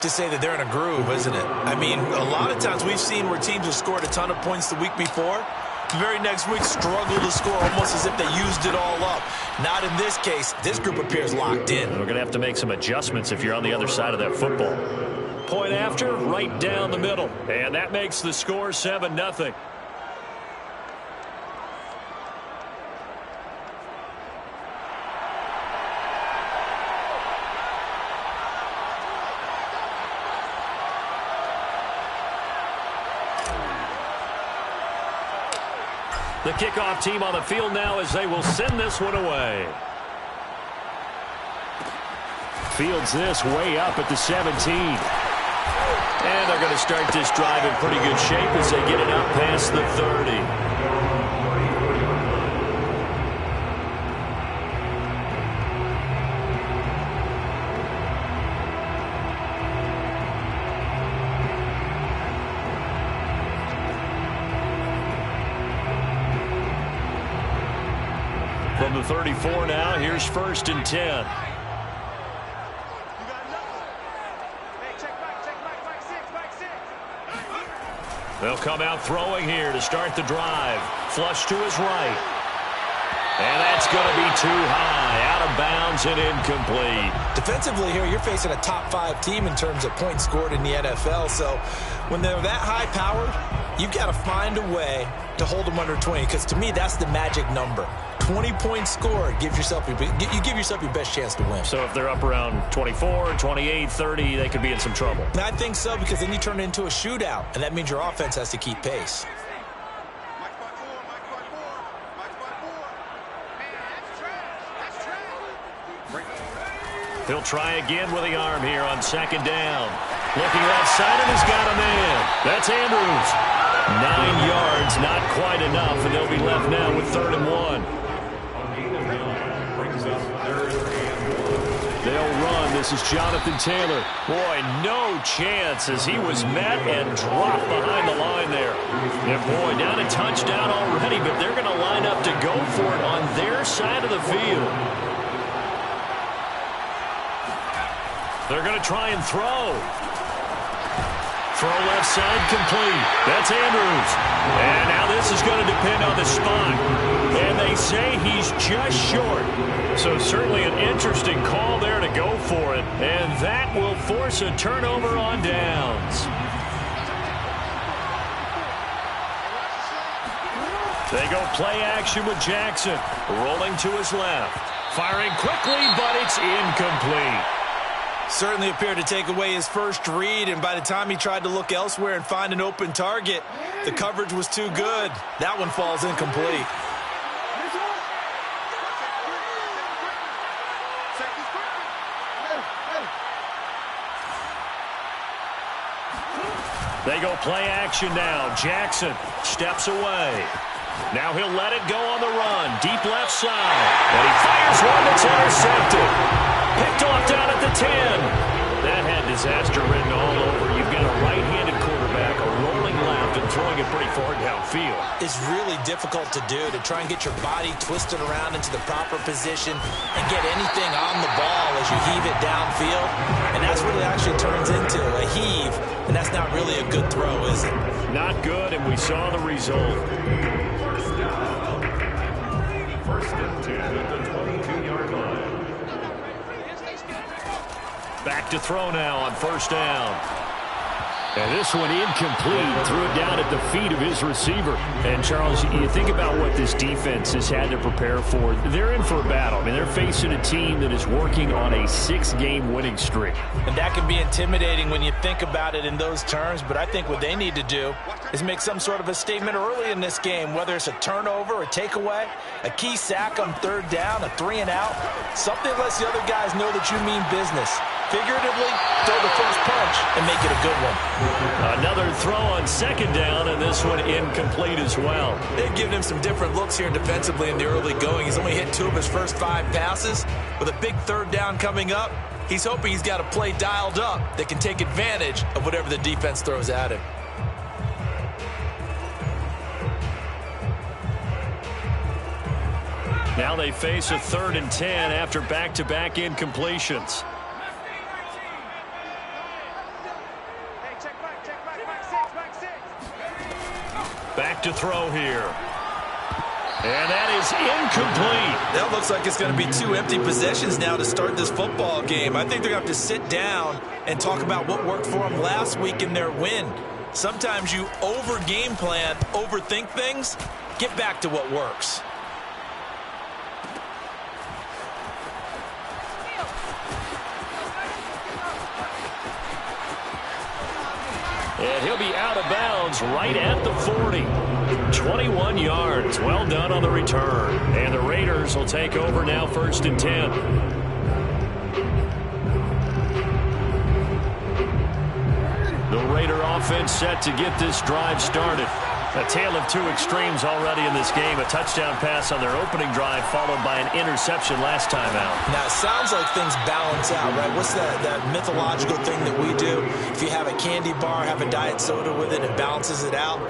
To say that they're in a groove, isn't it? I mean, a lot of times we've seen where teams have scored a ton of points the week before. The very next week struggle to score almost as if they used it all up. Not in this case. This group appears locked in. We're going to have to make some adjustments if you're on the other side of that football. Point after, right down the middle. And that makes the score 7-0. The kickoff team on the field now as they will send this one away. Fields this way up at the 17. And they're going to start this drive in pretty good shape as they get it up past the 30. From the 34 now, here's 1st and 10. They'll come out throwing here to start the drive. Flush to his right. And that's going to be too high. Out of bounds and incomplete. Defensively here, you're facing a top-5 team in terms of points scored in the NFL. So when they're that high-powered, you've got to find a way to hold them under 20. Because to me, that's the magic number. 20 points scored, you give yourself your best chance to win. So if they're up around 24, 28, 30, they could be in some trouble. And I think so, because then you turn it into a shootout, and that means your offense has to keep pace. He'll try again with the arm here on 2nd down. Looking left side, and he's got a man. That's Andrews. 9 yards, not quite enough, and they'll be left now with 3rd and 1. They'll run. This is Jonathan Taylor. Boy, no chance as he was met and dropped behind the line there. And boy, down a touchdown already, but they're going to line up to go for it on their side of the field. They're going to try and throw. Throw left side complete. That's Andrews. And now this is going to depend on the spot. And they say he's just short. So certainly an interesting call there to go for it. And that will force a turnover on downs. They go play action with Jackson. Rolling to his left. Firing quickly, but it's incomplete. Certainly appeared to take away his first read, and by the time he tried to look elsewhere and find an open target, the coverage was too good. That one falls incomplete. They go play action now. Jackson steps away. Now he'll let it go on the run. Deep left side. And he fires one that's intercepted. Picked off down at the 10. That had disaster written all over. You've got a right-handed quarterback, a rolling left, and throwing it pretty far downfield. It's really difficult to do, to try and get your body twisted around into the proper position and get anything on the ball as you heave it downfield. And that's what it actually turns into, a heave. And that's not really a good throw, is it? Not good, and we saw the result. First and 10 at the 22-yard line. Back to throw now on 1st down. And this one incomplete. Threw it down at the feet of his receiver. And, Charles, you think about what this defense has had to prepare for. They're in for a battle. I mean, they're facing a team that is working on a 6-game winning streak. And that can be intimidating when you think about it in those terms. But I think what they need to do is make some sort of a statement early in this game, whether it's a turnover, a takeaway, a key sack on 3rd down, a 3-and-out. Something lets the other guys know that you mean business. Figuratively, throw the first punch and make it a good one. Another throw on 2nd down, and this one incomplete as well. They've given him some different looks here defensively in the early going. He's only hit 2 of his first 5 passes. With a big 3rd down coming up, he's hoping he's got a play dialed up that can take advantage of whatever the defense throws at him. Now they face a 3rd and 10 after back-to-back incompletions. Back to throw here. And that is incomplete. That looks like it's going to be 2 empty possessions now to start this football game. I think they're going to have to sit down and talk about what worked for them last week in their win. Sometimes you over-game plan, overthink things. Get back to what works. And he'll be out of bounds right at the 40. 21 yards. Well done on the return. And the Raiders will take over now, 1st and 10. The Raider offense set to get this drive started. A tale of 2 extremes already in this game. A touchdown pass on their opening drive followed by an interception last time out. Now, it sounds like things balance out, right? What's that mythological thing that we do? If you have a candy bar, have a diet soda with it, it balances it out.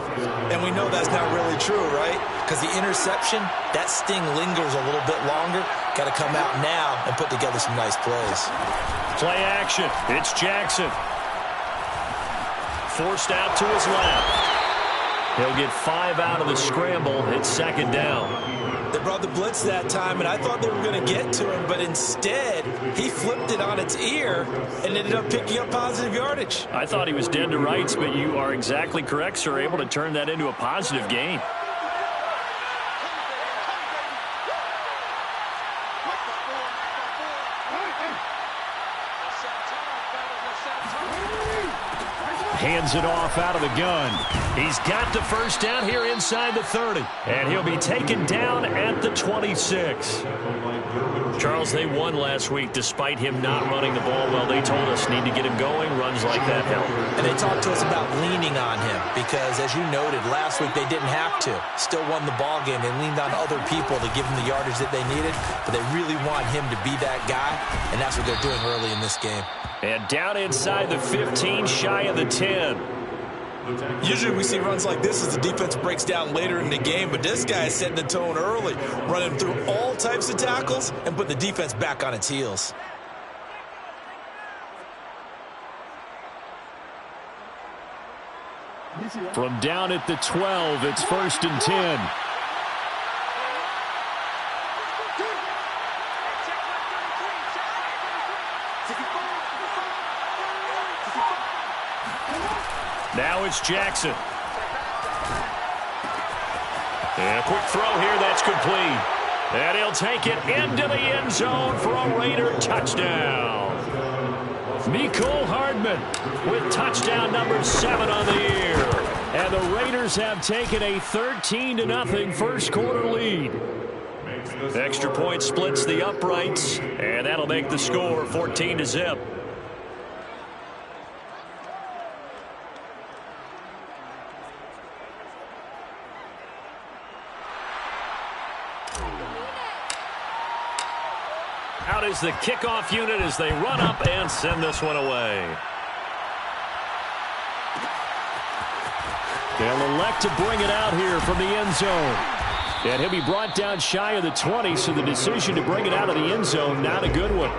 And we know that's not really true, right? Because the interception, that sting lingers a little bit longer. Got to come out now and put together some nice plays. Play action. It's Jackson. Forced out to his left. He'll get 5 out of the scramble. It's 2nd down. They brought the blitz that time, and I thought they were going to get to him, but instead, he flipped it on its ear and ended up picking up positive yardage. I thought he was dead to rights, but you are exactly correct, sir. Able to turn that into a positive gain. Hands it off out of the gun. He's got the 1st down here inside the 30. And he'll be taken down at the 26. Charles, they won last week despite him not running the ball well. They told us need to get him going. Runs like that help. And they talked to us about leaning on him because, as you noted, last week they didn't have to. Still won the ball game. They leaned on other people to give them the yardage that they needed, but they really want him to be that guy, and that's what they're doing early in this game. And down inside the 15, shy of the 10. Usually we see runs like this as the defense breaks down later in the game, but this guy is setting the tone early, running through all types of tackles and put the defense back on its heels. From down at the 12, it's 1st and 10. Now it's Jackson. And a quick throw here, that's complete. And he'll take it into the end zone for a Raider touchdown. Mecole Hardman with touchdown number 7 on the year. And the Raiders have taken a 13-0 first quarter lead. Extra point splits the uprights, and that'll make the score 14-0. Out is the kickoff unit as they run up and send this one away. They'll elect to bring it out here from the end zone. And he'll be brought down shy of the 20, so the decision to bring it out of the end zone, not a good one.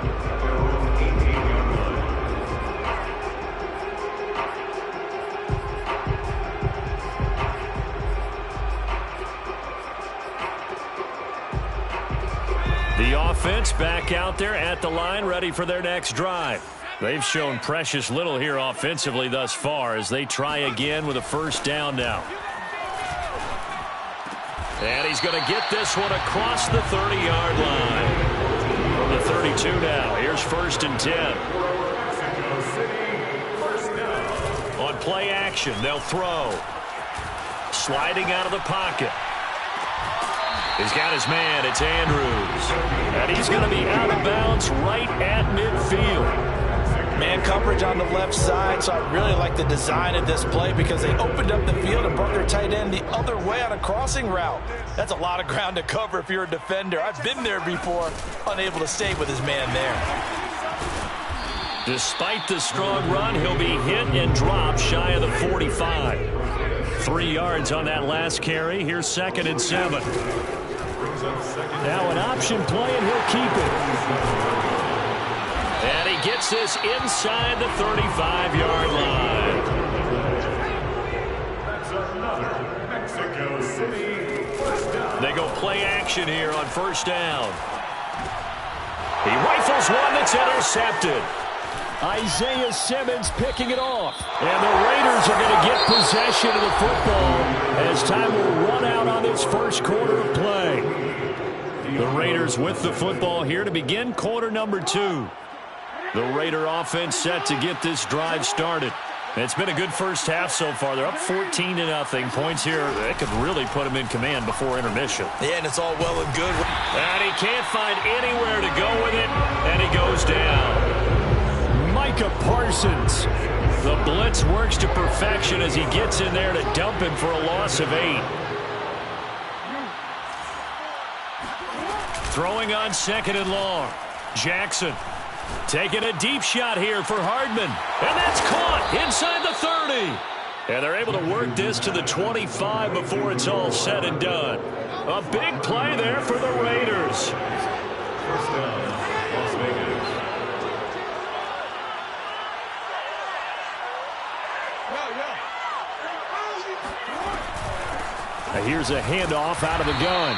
The offense back out there at the line, ready for their next drive. They've shown precious little here offensively thus far as they try again with a 1st down now. And he's going to get this one across the 30-yard line. From the 32 now, here's 1st and 10. On play action, they'll throw. Sliding out of the pocket. He's got his man. It's Andrews. And he's going to be out of bounds right at midfield. Man coverage on the left side, so I really like the design of this play because they opened up the field and brought their tight end the other way on a crossing route. That's a lot of ground to cover if you're a defender. I've been there before, unable to stay with his man there. Despite the strong run, he'll be hit and dropped shy of the 45. 3 yards on that last carry. Here's 2nd and 7. Now an option play, and he'll keep it. And he gets this inside the 35-yard line. That's another Mexican action here on first down. He rifles one that's intercepted. Isaiah Simmons picking it off. And the Raiders are going to get possession of the football as time will run out on this first quarter of play. The Raiders with the football here to begin quarter number 2. The Raider offense set to get this drive started. It's been a good first half so far. They're up 14-0. Points here, they could really put them in command before intermission. Yeah, and it's all well and good. And he can't find anywhere to go with it, and he goes down. Micah Parsons. The blitz works to perfection as he gets in there to dump him for a loss of 8. Throwing on 2nd and long. Jackson taking a deep shot here for Hardman. And that's caught inside the 30. And they're able to work this to the 25 before it's all said and done. A big play there for the Raiders. First down, Las Vegas. Here's a handoff out of the gun.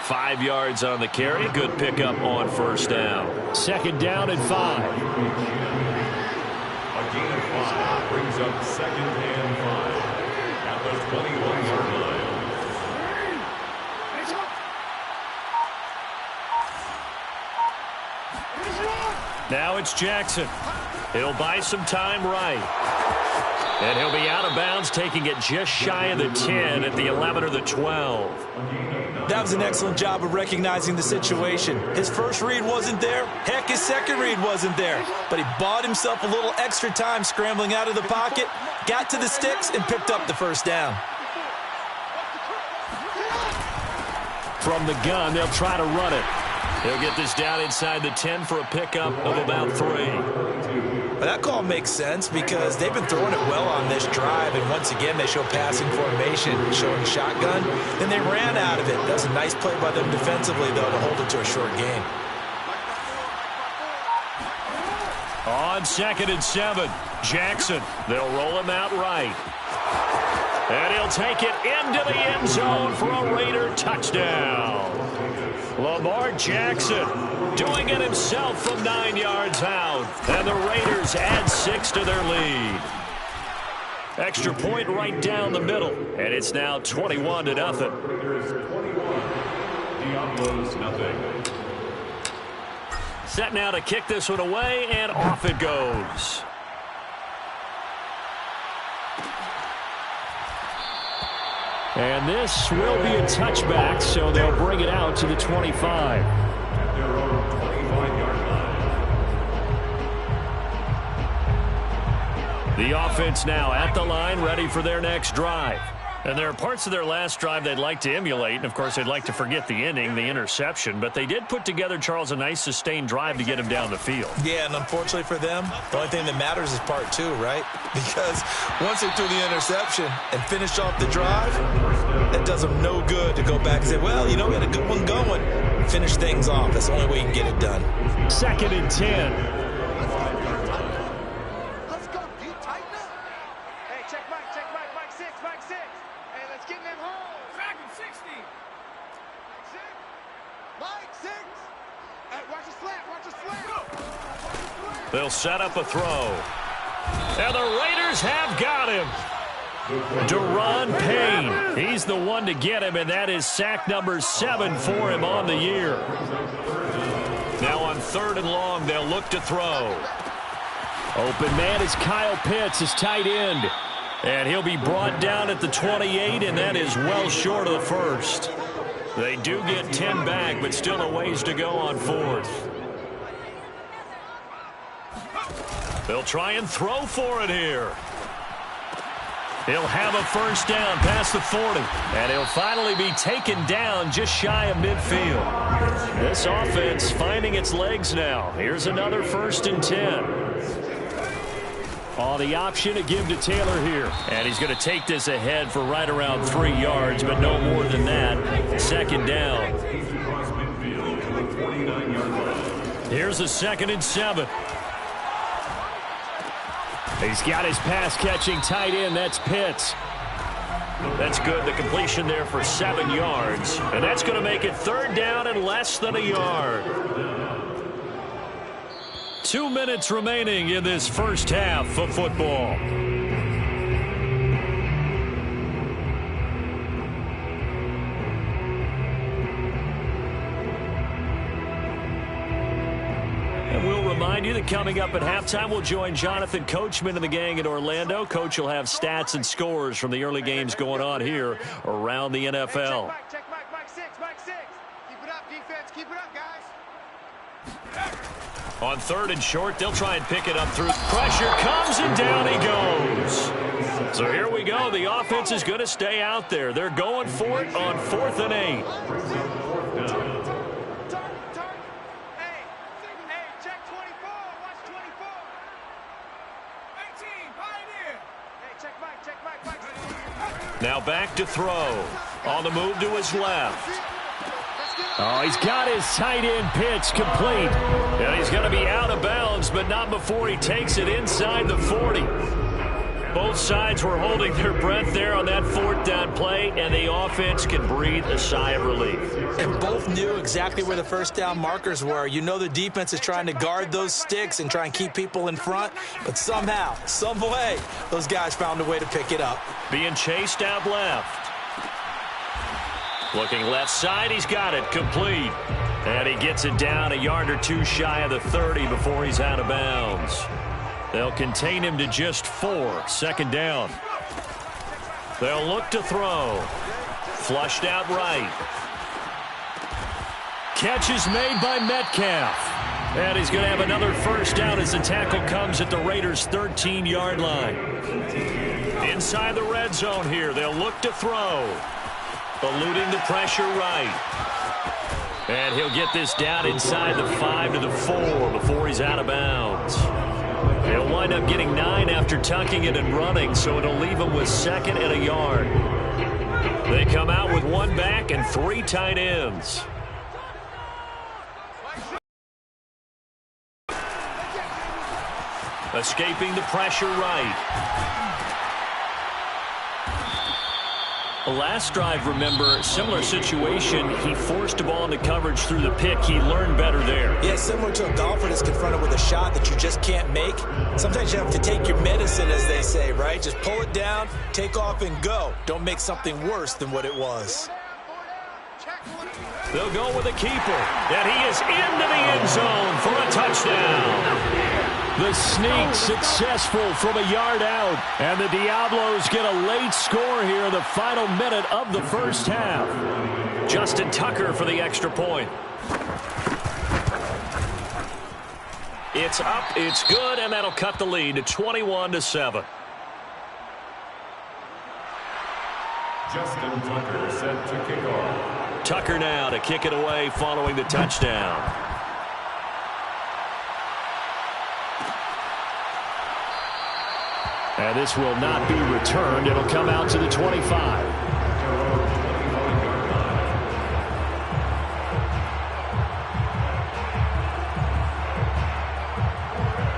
5 yards on the carry. Good pickup on first down. 2nd down and 5. A gain of 5 brings up 2nd and 5 at the 21-yard line. Now it's Jackson. He'll buy some time right. And he'll be out of bounds, taking it just shy of the 10 at the 11 or the 12. That was an excellent job of recognizing the situation. His first read wasn't there. Heck, his second read wasn't there. But he bought himself a little extra time scrambling out of the pocket, got to the sticks, and picked up the first down. From the gun, they'll try to run it. He'll get this down inside the 10 for a pickup of about 3. Well, that call makes sense because they've been throwing it well on this drive, and once again they show passing formation, showing shotgun, and they ran out of it. That's a nice play by them defensively, though, to hold it to a short game. On 2nd and 7, Jackson. They'll roll him out right. And he'll take it into the end zone for a Raider touchdown. Lamar Jackson doing it himself from 9 yards out. And the Raiders add 6 to their lead. Extra point right down the middle. And it's now 21-0. Raiders 21, Diablos nothing. Set now to kick this one away, and off it goes. And this will be a touchback, so they'll bring it out to the 25. At their own 25-yard line. The offense now at the line, ready for their next drive. And there are parts of their last drive they'd like to emulate. And, of course, they'd like to forget the inning, the interception. But they did put together, Charles, a nice sustained drive to get him down the field. Yeah, and unfortunately for them, the only thing that matters is part 2, right? Because once they threw the interception and finished off the drive, it does them no good to go back and say, well, you know, we had a good one going. Finish things off. That's the only way you can get it done. 2nd and 10. They'll set up a throw. And the Raiders have got him. Deron Payne. He's the one to get him, and that is sack number 7 for him on the year. Now on 3rd and long, they'll look to throw. Open man is Kyle Pitts, his tight end. And he'll be brought down at the 28, and that is well short of the first. They do get 10 back, but still a ways to go on 4th. They'll try and throw for it here. He'll have a first down past the 40. And he'll finally be taken down just shy of midfield. This offense finding its legs now. Here's another 1st and 10. Oh, the option to give to Taylor here. And he's going to take this ahead for right around 3 yards, but no more than that. 2nd down. Here's a 2nd and 7. He's got his pass-catching tight end. That's Pitts. That's good. The completion there for 7 yards. And that's going to make it 3rd down and less than a yard. 2 minutes remaining in this first half of football. And we'll remind you that coming up at halftime, we'll join Jonathan Coachman and the gang in Orlando. Coach will have stats and scores from the early games going on here around the NFL. Check Mike 6. Keep it up, defense. Keep it up, guys. On 3rd and short, they'll try and pick it up through. Pressure comes, and down he goes. So here we go. The offense is going to stay out there. They're going for it on 4th and 8. Check 24. Watch 24. 18, Pioneer. Hey, check Mike. Now back to throw. On the move to his left. Oh, he's got his tight end pitch complete. And he's going to be out of bounds, but not before he takes it inside the 40. Both sides were holding their breath there on that 4th down play, and the offense can breathe a sigh of relief. And both knew exactly where the first down markers were. You know the defense is trying to guard those sticks and try and keep people in front, but somehow, some way, those guys found a way to pick it up. Being chased out left. Looking left side, he's got it complete. And he gets it down a yard or 2 shy of the 30 before he's out of bounds. They'll contain him to just 4. 2nd down. They'll look to throw. Flushed out right. Catch is made by Metcalf. And he's going to have another first down as the tackle comes at the Raiders' 13-yard line. Inside the red zone here, they'll look to throw. Eluding the pressure right. And he'll get this down inside the 5 to the 4 before he's out of bounds. He'll wind up getting 9 after tucking it and running, so it'll leave him with 2nd and a yard. They come out with 1 back and 3 tight ends. Escaping the pressure right. Last drive, remember, similar situation. He forced a ball into coverage through the pick. He learned better there. Yeah, similar to a golfer that's confronted with a shot that you just can't make. Sometimes you have to take your medicine, as they say, right? Just pull it down, take off, and go. Don't make something worse than what it was. They'll go with a keeper, and he is into the end zone for a touchdown. The sneak successful from a yard out. And the Diablos get a late score here in the final minute of the first half. Justin Tucker for the extra point. It's up, it's good, and that'll cut the lead to 21-7. Justin Tucker set to kick off. Tucker now to kick it away following the touchdown. And this will not be returned. It'll come out to the 25.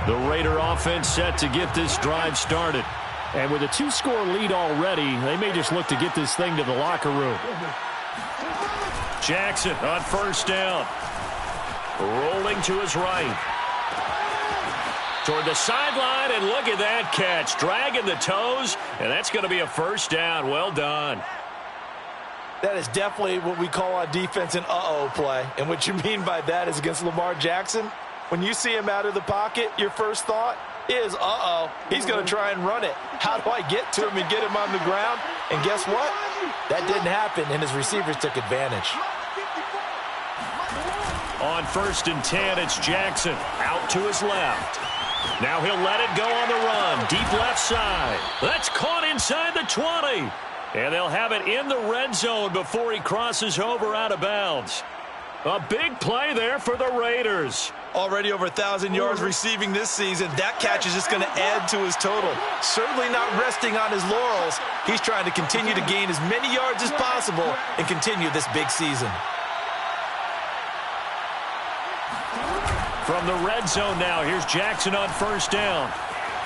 The Raider offense set to get this drive started. And with a 2-score lead already, they may just look to get this thing to the locker room. Jackson on first down. Rolling to his right. Toward the sideline, and look at that catch. Dragging the toes, and that's going to be a first down. Well done. That is definitely what we call on defense an uh-oh play. And what you mean by that is against Lamar Jackson, when you see him out of the pocket, your first thought is, uh-oh, he's going to try and run it. How do I get to him and get him on the ground? And guess what? That didn't happen, and his receivers took advantage. On 1st and 10, it's Jackson out to his left. Now he'll let it go on the run. Deep left side. That's caught inside the 20. And they'll have it in the red zone before he crosses over out of bounds. A big play there for the Raiders. Already over 1,000 yards receiving this season. That catch is just going to add to his total. Certainly not resting on his laurels. He's trying to continue to gain as many yards as possible and continue this big season. From the red zone now, here's Jackson on first down.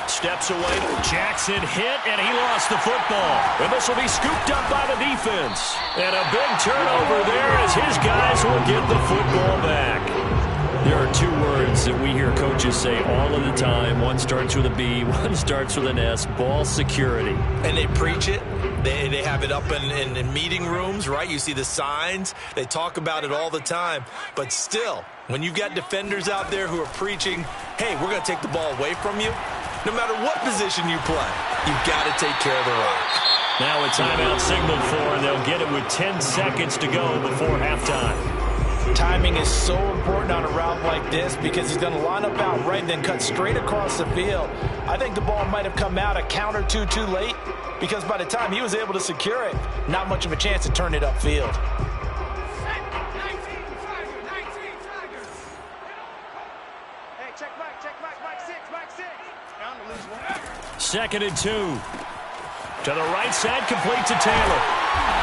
Steps away. Jackson hit, and he lost the football. And this will be scooped up by the defense. And a big turnover there as his guys will get the football back. There are two words that we hear coaches say all of the time. One starts with a B, one starts with an S, ball security. And they preach it. They have it up in meeting rooms, right? You see the signs. They talk about it all the time. But still, when you've got defenders out there who are preaching, hey, we're going to take the ball away from you, no matter what position you play, you've got to take care of the rock. Now a timeout signaled for, and they'll get it with 10 seconds to go before halftime. Timing is so important on a route like this because he's going to line up out right and then cut straight across the field. I think the ball might have come out a count or two too late because by the time he was able to secure it, not much of a chance to turn it upfield. Hey, check Mike 6. Down to lose one. 2nd and 2. To the right side, complete to Taylor.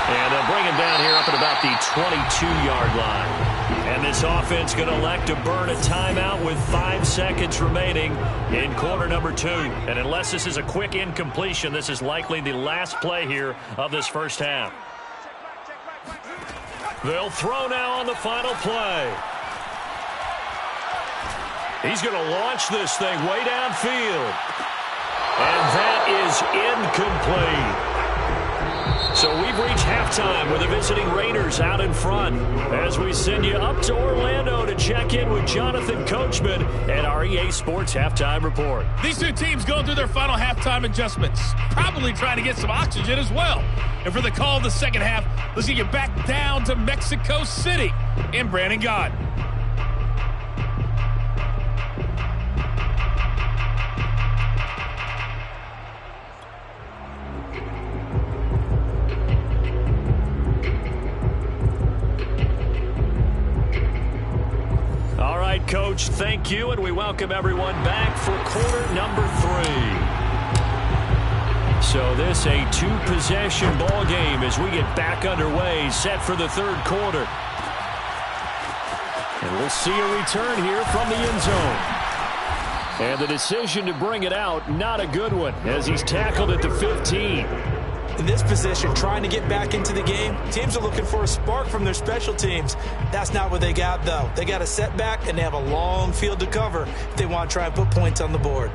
And they'll bring him down here up at about the 22-yard line. And this offense going to elect to burn a timeout with 5 seconds remaining in quarter number 2. And unless this is a quick incompletion, this is likely the last play here of this first half. They'll throw now on the final play. He's going to launch this thing way downfield. And that is incomplete. So we've reached halftime with the visiting Raiders out in front as we send you up to Orlando to check in with Jonathan Coachman at our EA Sports Halftime Report. These two teams going through their final halftime adjustments, probably trying to get some oxygen as well. And for the call of the second half, let's get you back down to Mexico City in Brandon God. Coach, thank you, and we welcome everyone back for quarter number 3. So this a two-possession ball game as we get back underway, set for the third quarter. And we'll see a return here from the end zone. And the decision to bring it out, not a good one, as he's tackled at the 15. In this position, trying to get back into the game, teams are looking for a spark from their special teams. That's not what they got, though. They got a setback, and they have a long field to cover if they want to try and put points on the board.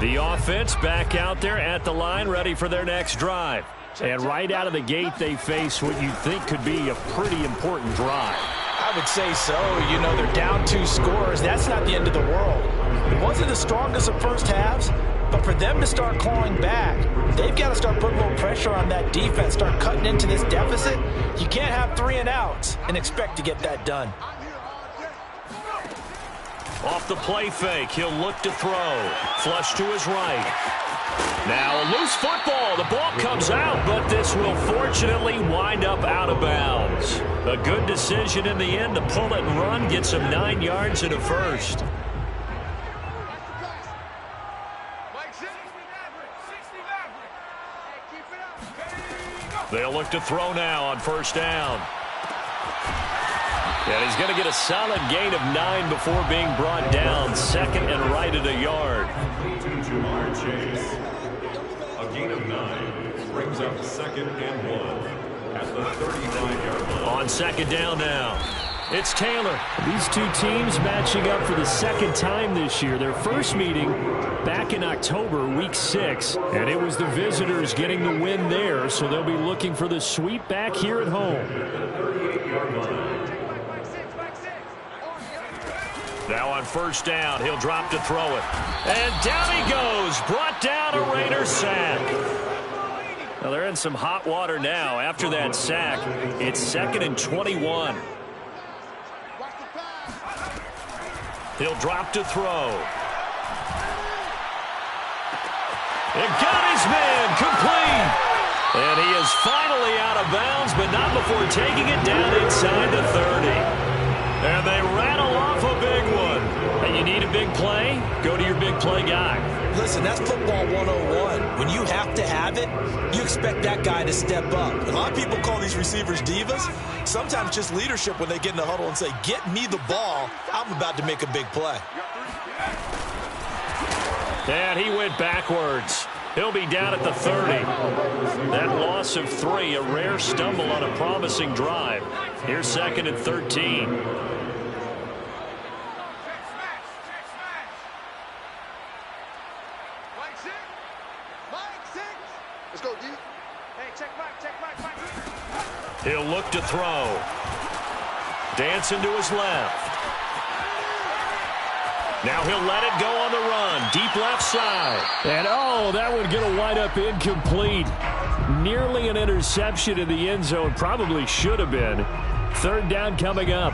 The offense back out there at the line, ready for their next drive. And right out of the gate, they face what you think could be a pretty important drive. I would say so. You know, they're down 2 scores. That's not the end of the world. It wasn't the strongest of first halves, but for them to start clawing back, they've got to start putting a little pressure on that defense, start cutting into this deficit. You can't have 3 and outs and expect to get that done. Off the play fake, he'll look to throw. Flush to his right. Now a loose football. The ball comes out, but this will fortunately wind up out of bounds. A good decision in the end to pull it and run, get some 9 yards and a first. They'll look to throw now on first down. And he's going to get a solid gain of 9 before being brought down. 2nd and right at a yard. Jamar Chase. A gain of 9 brings up 2nd and 1 at the 35-yard line. On 2nd down now. It's Taylor. These two teams matching up for the 2nd time this year. Their first meeting back in October, week 6. And it was the visitors getting the win there, so they'll be looking for the sweep back here at home. Now on first down, he'll drop to throw it. And down he goes. Brought down, a Raider sack. Now they're in some hot water now. After that sack, it's 2nd and 21. He'll drop to throw. And got his man complete. And he is finally out of bounds, but not before taking it down inside the 30. And they rattle off a big one. And you need a big play? Go to your big play guy. Listen, that's football 101. When you have to have it, you expect that guy to step up. A lot of people call these receivers divas. Sometimes just leadership when they get in the huddle and say, get me the ball. I'm about to make a big play. And he went backwards. He'll be down at the 30. That loss of 3, a rare stumble on a promising drive. Here's 2nd and 13. Let's go, D. Hey, check Mike. He'll look to throw. Dancing to his left. Now he'll let it go on the run. Deep left side. And, oh, that would get a wind up incomplete. Nearly an interception in the end zone. Probably should have been. 3rd down coming up.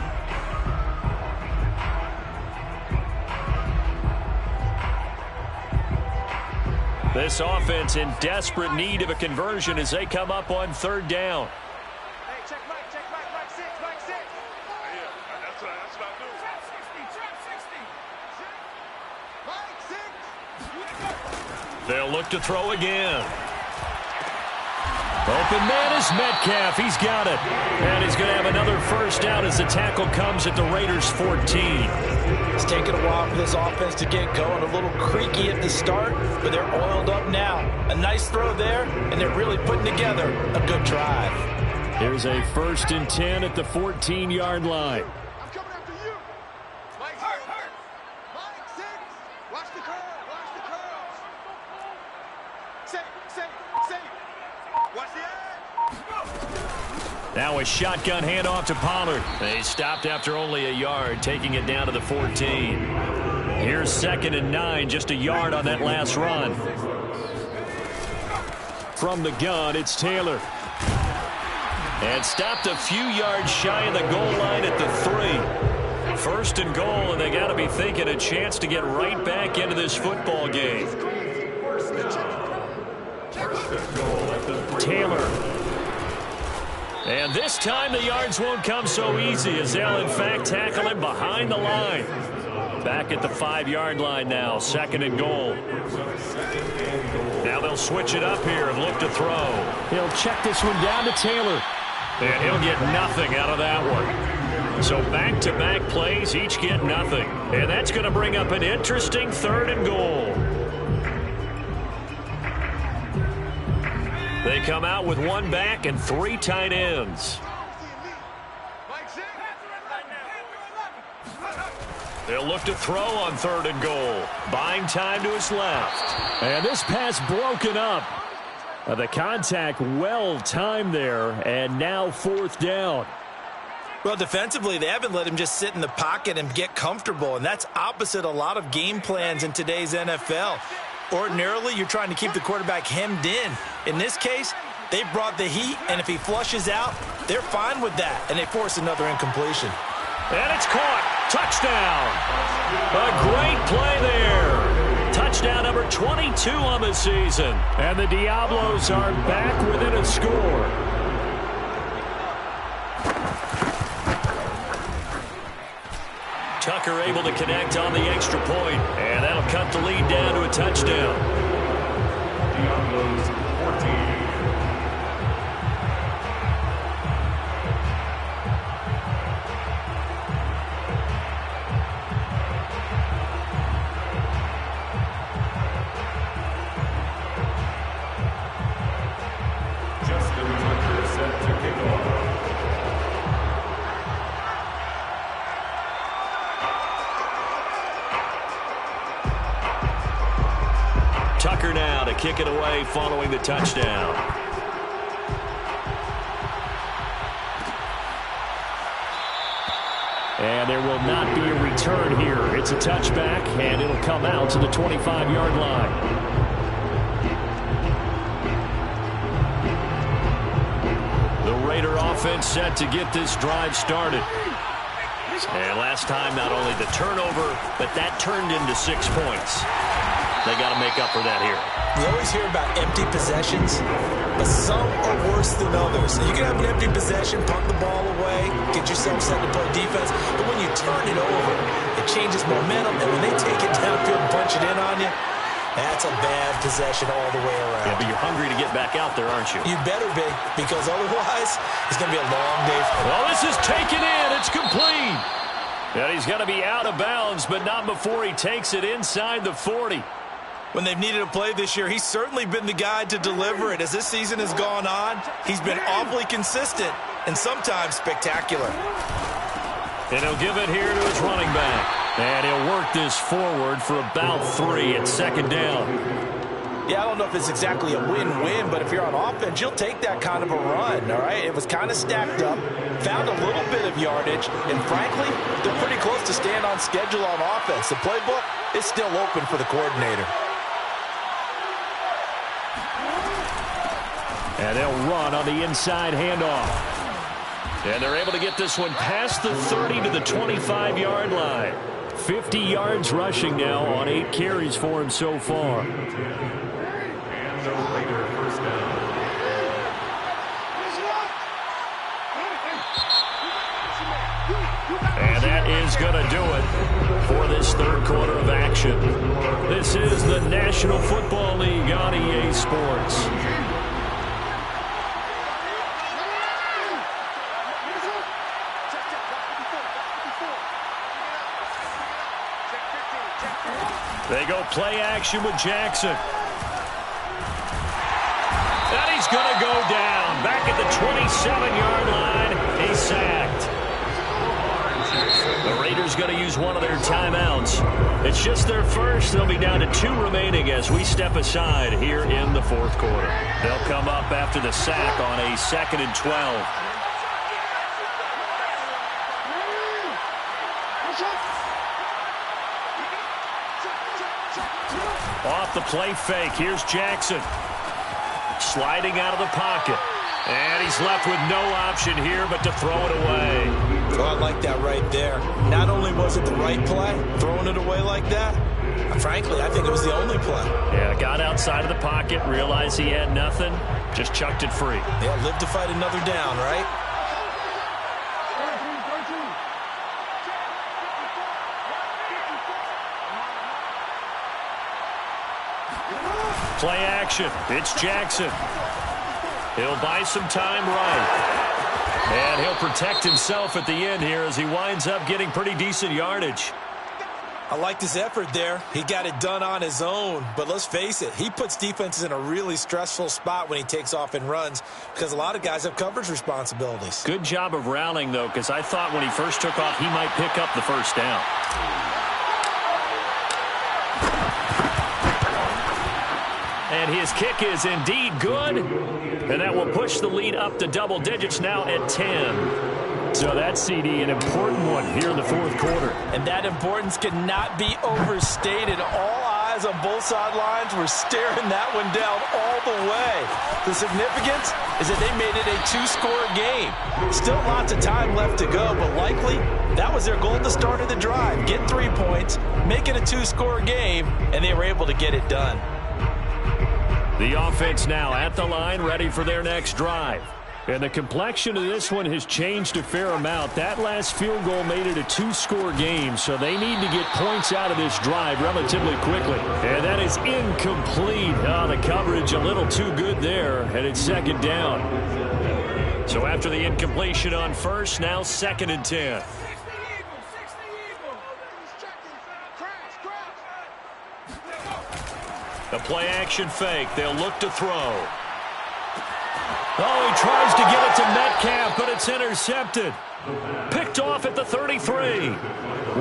This offense in desperate need of a conversion as they come up on 3rd down. Hey, check Mike. Mike 6. Yeah, that's what I do. Trap 60. Mike 6. They'll look to throw again. Open man is Metcalf. He's got it. And he's going to have another 1st down as the tackle comes at the Raiders' 14. It's taken a while for this offense to get going. A little creaky at the start, but they're oiled up now. A nice throw there, and they're really putting together a good drive. Here's a 1st and 10 at the 14-yard line. I'm coming after you. Mike 6. Mike 6. Watch the curl. Save. Watch the edge. Now a shotgun handoff to Pollard. They stopped after only a yard, taking it down to the 14. Here's 2nd and 9, just a yard on that last run. From the gun, it's Taylor. And stopped a few yards shy of the goal line at the 3. 1st and goal, and they got to be thinking a chance to get right back into this football game. Taylor. And this time the yards won't come so easy as they'll in fact tackle him behind the line. Back at the 5-yard line now, 2nd and goal. Now they'll switch it up here and look to throw. He'll check this one down to Taylor. And he'll get nothing out of that one. So back-to-back plays, each get nothing. And that's going to bring up an interesting 3rd and goal. They come out with 1 back and 3 tight ends. Mike 6. They'll look to throw on 3rd and goal. Buying time to his left. And this pass broken up. The contact well timed there, and now 4th down. Well, defensively, they haven't let him just sit in the pocket and get comfortable, and that's opposite a lot of game plans in today's NFL. Ordinarily, you're trying to keep the quarterback hemmed in. In this case, they brought the heat, and if he flushes out, they're fine with that, and they force another incompletion. And it's caught. Touchdown. A great play there. Touchdown number 22 on the season. And the Diablos are back within a score. Tucker able to connect on the extra point, and that'll cut the lead down to a touchdown. Diablos 14. Justin Tucker set to kick off. Tucker now to kick it away following the touchdown. And there will not be a return here. It's a touchback, and it'll come out to the 25-yard line. The Raider offense set to get this drive started. And last time, not only the turnover, but that turned into 6 points. They got to make up for that here. We always hear about empty possessions, but some are worse than others. You can have an empty possession, punt the ball away, get yourself set to play defense, but when you turn it over, it changes momentum, and when they take it downfield and punch it in on you, that's a bad possession all the way around. Yeah, but you're hungry to get back out there, aren't you? You better be, because otherwise, it's going to be a long day for them. Well, this is taken in. It's complete. And he's going to be out of bounds, but not before he takes it inside the 40. When they've needed a play this year, he's certainly been the guy to deliver it. As this season has gone on, he's been awfully consistent and sometimes spectacular. And he'll give it here to his running back. And he'll work this forward for about 3 at second down. Yeah, I don't know if it's exactly a win-win, but if you're on offense, you'll take that kind of a run, all right? It was kind of stacked up, found a little bit of yardage, and frankly, they're pretty close to staying on schedule on offense. The playbook is still open for the coordinator. And they'll run on the inside handoff. And they're able to get this one past the 30 to the 25-yard line. 50 yards rushing now on 8 carries for him so far. And the Raider first down. And that is going to do it for this third quarter of action. This is the National Football League on EA Sports. They go play action with Jackson. And he's going to go down. Back at the 27-yard line. He's sacked. The Raiders going to use one of their timeouts. It's just their first. They'll be down to 2 remaining as we step aside here in the fourth quarter. They'll come up after the sack on a 2nd and 12. Off the play fake. Here's Jackson. Sliding out of the pocket. And he's left with no option here but to throw it away. Oh, I like that right there. Not only was it the right play, throwing it away like that, frankly, I think it was the only play. Yeah, got outside of the pocket, realized he had nothing, just chucked it free. Yeah, live to fight another down, right? Play action. It's Jackson. He'll buy some time right. And he'll protect himself at the end here as he winds up getting pretty decent yardage. I liked his effort there. He got it done on his own. But let's face it, he puts defenses in a really stressful spot when he takes off and runs because a lot of guys have coverage responsibilities. Good job of rounding, though, because I thought when he first took off, he might pick up the first down. And his kick is indeed good. And that will push the lead up to double digits now at 10. So that CD, an important one here in the fourth quarter. And that importance cannot be overstated. All eyes on both sidelines were staring that one down all the way. The significance is that they made it a 2-score game. Still lots of time left to go, but likely that was their goal at the start of the drive. Get 3 points, make it a 2-score game, and they were able to get it done. The offense now at the line, ready for their next drive. And the complexion of this one has changed a fair amount. That last field goal made it a 2-score game, so they need to get points out of this drive relatively quickly. And that is incomplete. Oh, the coverage a little too good there, and it's second down. So after the incompletion on first, now 2nd and 10. The play action fake. They'll look to throw. Oh, he tries to give it to Metcalf, but it's intercepted. Picked off at the 33.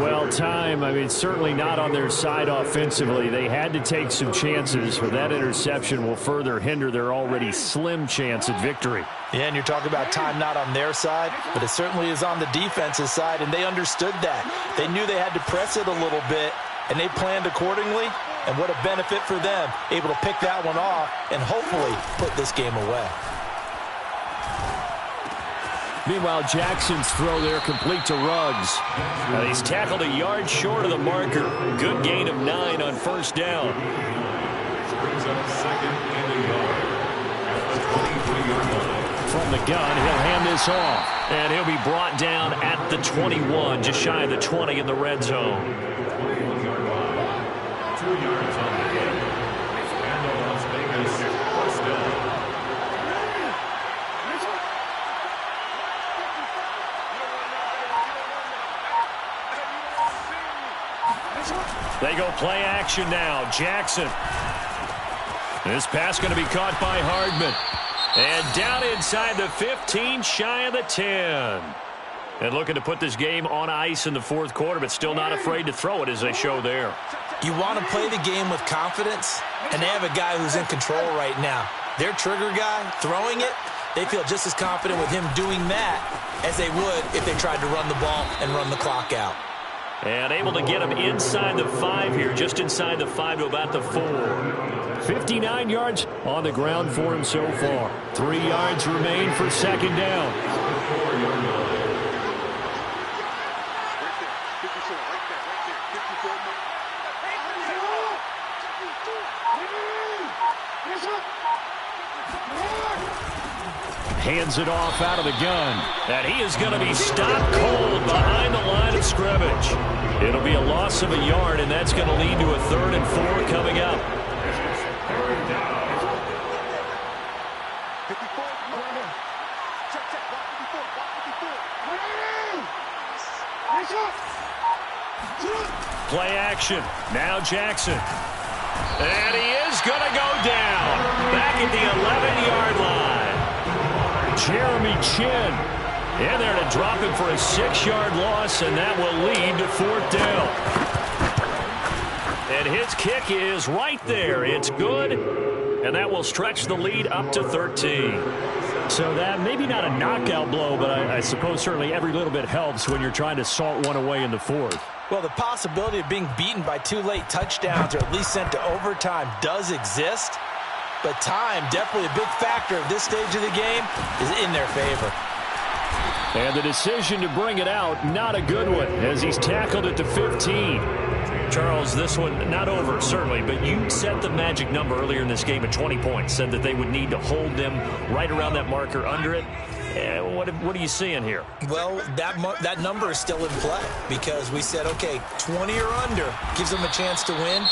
Well, certainly not on their side offensively. They had to take some chances, but that interception will further hinder their already slim chance at victory. Yeah, and you're talking about time not on their side, but it certainly is on the defensive side, and they understood that. They knew they had to press it a little bit, and they planned accordingly, and what a benefit for them, able to pick that one off and hopefully put this game away. Meanwhile, Jackson's throw there complete to Ruggs. And he's tackled a yard short of the marker. Good gain of 9 on first down. Brings up 2nd and a yard at the 23-yard line. From the gun, he'll hand this off. And he'll be brought down at the 21, just shy of the 20 in the red zone. 21-yard line. 2 yards on the game. And the Las Vegas first down. They They go play action now. Jackson. This pass going to be caught by Hardman. And down inside the 15, shy of the 10. And looking to put this game on ice in the fourth quarter, but still not afraid to throw it as they show there. You want to play the game with confidence, and they have a guy who's in control right now. Their trigger guy, throwing it, they feel just as confident with him doing that as they would if they tried to run the ball and run the clock out. And able to get him inside the 5 here, just inside the 5 to about the 4. 59 yards on the ground for him so far. 3 yards remain for second down. Hands it off out of the gun. And he is going to be stopped cold behind the line of scrimmage. It'll be a loss of a yard, and that's going to lead to a 3rd and 4 coming up. Play action. Now Jackson. And he is going to go down. Back at the 11-yard line. Jeremy Chin in there to drop him for a 6-yard loss, and that will lead to 4th down. And his kick is right there. It's good, and that will stretch the lead up to 13. So that maybe not a knockout blow, but I suppose certainly every little bit helps when you're trying to salt one away in the 4th. Well, the possibility of being beaten by 2 late touchdowns or at least sent to overtime does exist. But time, definitely a big factor at this stage of the game, is in their favor. And the decision to bring it out, not a good one, as he's tackled it to 15. Charles, this one not over, certainly, but you set the magic number earlier in this game at 20 points, said that they would need to hold them right around that marker under it. What are you seeing here? Well, that number is still in play because we said, okay, 20 or under gives them a chance to win.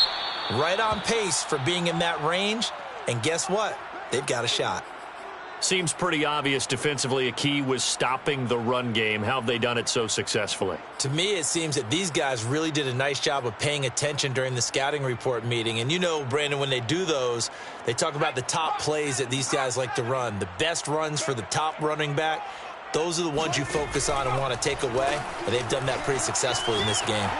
Right on pace for being in that range. And guess what? They've got a shot. Seems pretty obvious defensively a key was stopping the run game. How have they done it so successfully? To me, it seems that these guys really did a nice job of paying attention during the scouting report meeting. And you know, Brandon, when they do those, they talk about the top plays that these guys like to run. The best runs for the top running back, those are the ones you focus on and want to take away. And they've done that pretty successfully in this game.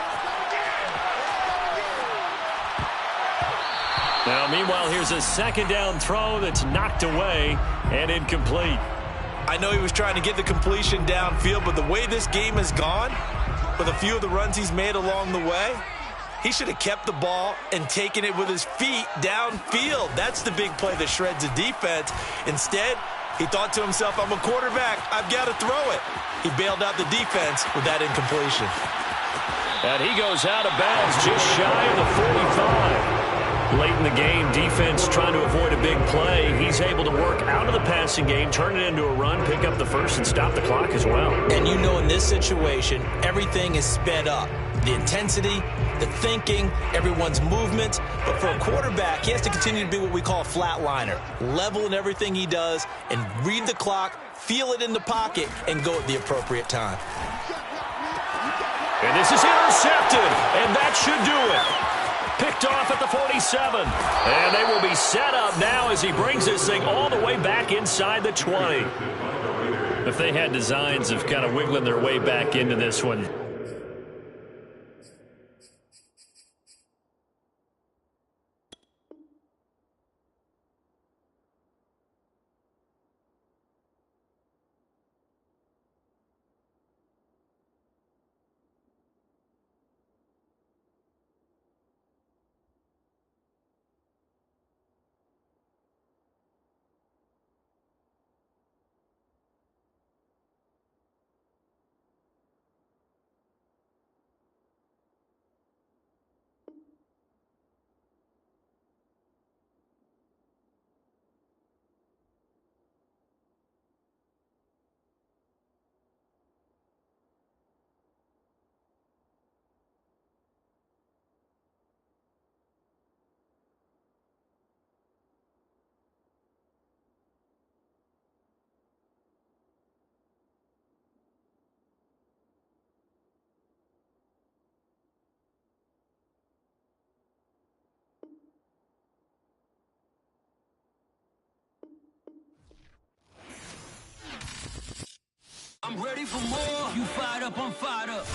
Now, meanwhile, here's a 2nd down throw that's knocked away and incomplete. I know he was trying to get the completion downfield, but the way this game has gone, with a few of the runs he's made along the way, he should have kept the ball and taken it with his feet downfield. That's the big play that shreds a defense. Instead, he thought to himself, I'm a quarterback. I've got to throw it. He bailed out the defense with that incompletion. And he goes out of bounds just shy of the 45. Late in the game, defense trying to avoid a big play. He's able to work out of the passing game, turn it into a run, pick up the first, and stop the clock as well. And you know in this situation, everything is sped up. The intensity, the thinking, everyone's movement. But for a quarterback, he has to continue to be what we call a flatliner. Level in everything he does and read the clock, feel it in the pocket, and go at the appropriate time. And this is intercepted, and that should do it. Picked off at the 47. And they will be set up now as he brings this thing all the way back inside the 20. If they had designs of kind of wiggling their way back into this one, I'm ready for more. You fired up, I'm fired up.